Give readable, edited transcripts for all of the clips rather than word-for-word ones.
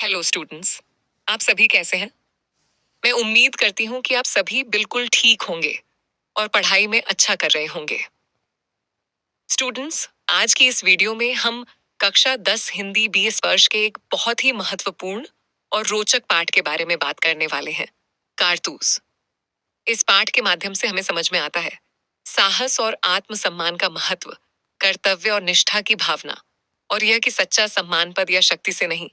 Hello students, आप सभी कैसे हैं? मैं उम्मीद करती हूँ कि आप सभी बिल्कुल ठीक होंगे और पढ़ाई में अच्छा कर रहे होंगे। स्टूडेंट्स, आज की इस वीडियो में हम कक्षा 10 हिंदी बी स्पर्श के एक बहुत ही महत्वपूर्ण और रोचक पाठ के बारे में बात करने वाले हैं, कारतूस। इस पाठ के माध्यम से हमें समझ में आता है साहस और आत्मसम्मान का महत्व, कर्तव्य और निष्ठा की भावना, और यह कि सच्चा सम्मान पद या शक्ति से नहीं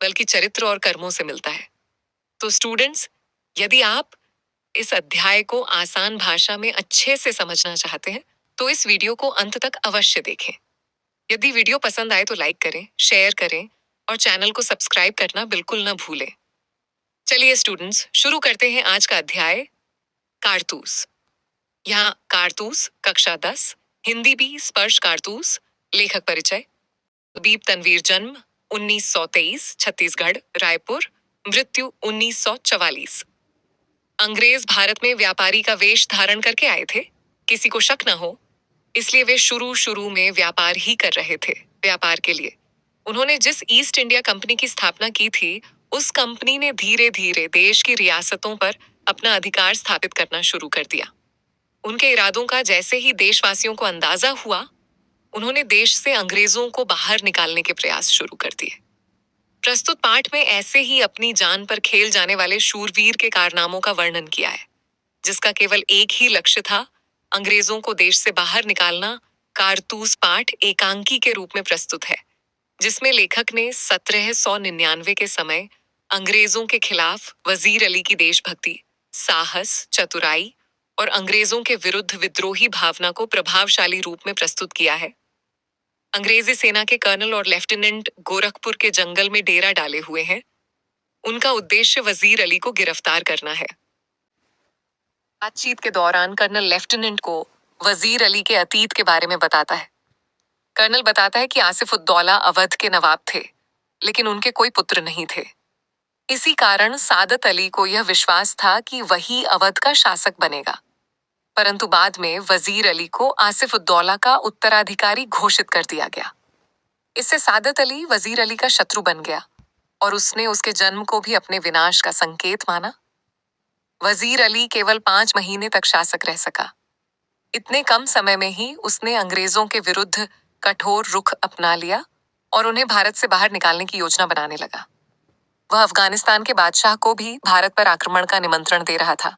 बल्कि चरित्र और कर्मों से मिलता है। तो स्टूडेंट्स, यदि आप इस अध्याय को आसान भाषा में अच्छे से समझना चाहते हैं तो इस वीडियो को अंत तक अवश्य देखें। यदि वीडियो पसंद आए तो लाइक करें, शेयर करें और चैनल को सब्सक्राइब करना बिल्कुल न भूलें। चलिए स्टूडेंट्स, शुरू करते हैं आज का अध्याय, कारतूस। यहाँ कारतूस कक्षा 10 हिंदी बी स्पर्श कारतूस। लेखक परिचय। बीप तनवीर, जन्म 1923, छत्तीसगढ़, रायपुर, मृत्यु 1944। अंग्रेज भारत में व्यापारी का वेश धारण करके आए थे। किसी को शक न हो, इसलिए वे शुरू शुरू में व्यापार ही कर रहे थे। व्यापार के लिए उन्होंने जिस ईस्ट इंडिया कंपनी की स्थापना की थी, उस कंपनी ने धीरे धीरे देश की रियासतों पर अपना अधिकार स्थापित करना शुरू कर दिया। उनके इरादों का जैसे ही देशवासियों को अंदाजा हुआ, उन्होंने देश से अंग्रेजों को बाहर निकालने के प्रयास शुरू कर दिए। प्रस्तुत पाठ में ऐसे ही अपनी जान पर खेल जाने वाले शूरवीर के कारनामों का वर्णन किया है, जिसका केवल एक ही लक्ष्य था, अंग्रेजों को देश से बाहर निकालना। कारतूस पाठ एकांकी के रूप में प्रस्तुत है, जिसमें लेखक ने 1799 के समय अंग्रेजों के खिलाफ वजीर अली की देशभक्ति, साहस, चतुराई और अंग्रेजों के विरुद्ध विद्रोही भावना को प्रभावशाली रूप में प्रस्तुत किया है। अंग्रेजी सेना के कर्नल और लेफ्टिनेंट गोरखपुर के जंगल में डेरा डाले हुए हैं। उनका उद्देश्य वजीर अली को गिरफ्तार करना है। बातचीत के दौरान कर्नल लेफ्टिनेंट को वजीर अली के अतीत के बारे में बताता है। कर्नल बताता है कि आसिफ उद्दौला अवध के नवाब थे, लेकिन उनके कोई पुत्र नहीं थे। इसी कारण सादत अली को यह विश्वास था कि वही अवध का शासक बनेगा। परंतु बाद में वजीर अली को आसिफ उद्दौला का उत्तराधिकारी घोषित कर दिया गया। इससे सादत अली वजीर अली का शत्रु बन गया और उसने उसके जन्म को भी अपने विनाश का संकेत माना। वजीर अली केवल 5 महीने तक शासक रह सका। इतने कम समय में ही उसने अंग्रेजों के विरुद्ध कठोर रुख अपना लिया और उन्हें भारत से बाहर निकालने की योजना बनाने लगा। वह अफगानिस्तान के बादशाह को भी भारत पर आक्रमण का निमंत्रण दे रहा था।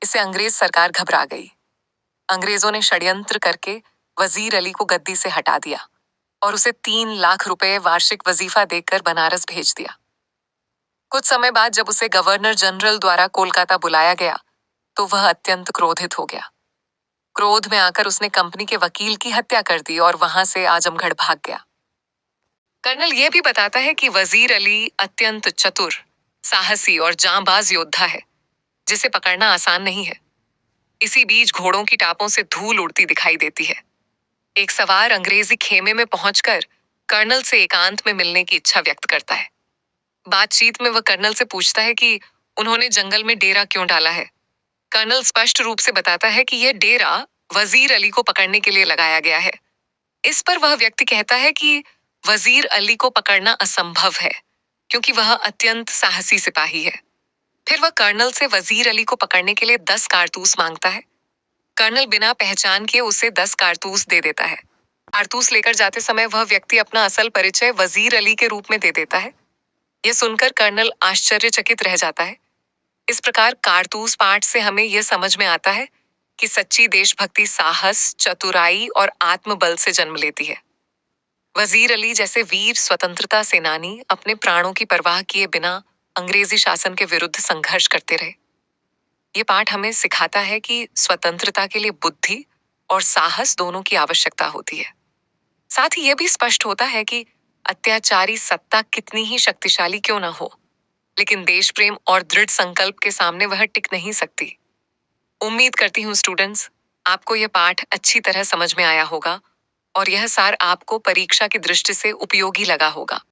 इससे अंग्रेज सरकार घबरा गई। अंग्रेजों ने षड्यंत्र करके वजीर अली को गद्दी से हटा दिया और उसे 3 लाख रुपए वार्षिक वजीफा देकर बनारस भेज दिया। कुछ समय बाद जब उसे गवर्नर जनरल द्वारा कोलकाता बुलाया गया, तो वह अत्यंत क्रोधित हो गया। क्रोध में आकर उसने कंपनी के वकील की हत्या कर दी और वहां से आजमगढ़ भाग गया। कर्नल यह भी बताता है कि वजीर अली अत्यंत चतुर, साहसी और जांबाज योद्धा है, जिसे पकड़ना आसान नहीं है। इसी बीच घोड़ों की टापों से धूल उड़ती दिखाई देती है। एक सवार अंग्रेजी खेमे में पहुंचकर कर्नल से एकांत में मिलने की इच्छा व्यक्त करता है। बातचीत में वह कर्नल से पूछता है कि उन्होंने जंगल में डेरा क्यों डाला है। कर्नल स्पष्ट रूप से बताता है कि यह डेरा वजीर अली को पकड़ने के लिए लगाया गया है। इस पर वह व्यक्ति कहता है कि वजीर अली को पकड़ना असंभव है, क्योंकि वह अत्यंत साहसी सिपाही है। फिर वह कर्नल से वजीर अली को पकड़ने के लिए 10 कारतूस मांगता है। कर्नल बिना पहचान के उसे 10 कारतूस दे देता है। कारतूस लेकर जाते समय वह व्यक्ति अपना असल परिचय वजीर अली के रूप में दे देता है। यह सुनकर कर्नल आश्चर्यचकित रह जाता है। इस प्रकार कारतूस पाठ से हमें यह समझ में आता है कि सच्ची देशभक्ति साहस, चतुराई और आत्मबल से जन्म लेती है। वजीर अली जैसे वीर स्वतंत्रता सेनानी अपने प्राणों की परवाह किए बिना अंग्रेजी शासन के विरुद्ध संघर्ष करते रहे। ये पाठ हमें सिखाता है कि स्वतंत्रता के लिए बुद्धि और साहस दोनों की आवश्यकता होती है। साथ ही यह भी स्पष्ट होता है कि अत्याचारी सत्ता कितनी ही शक्तिशाली क्यों न हो, लेकिन देश प्रेम और दृढ़ संकल्प के सामने वह टिक नहीं सकती। उम्मीद करती हूँ स्टूडेंट्स, आपको यह पाठ अच्छी तरह समझ में आया होगा और यह सार आपको परीक्षा की दृष्टि से उपयोगी लगा होगा।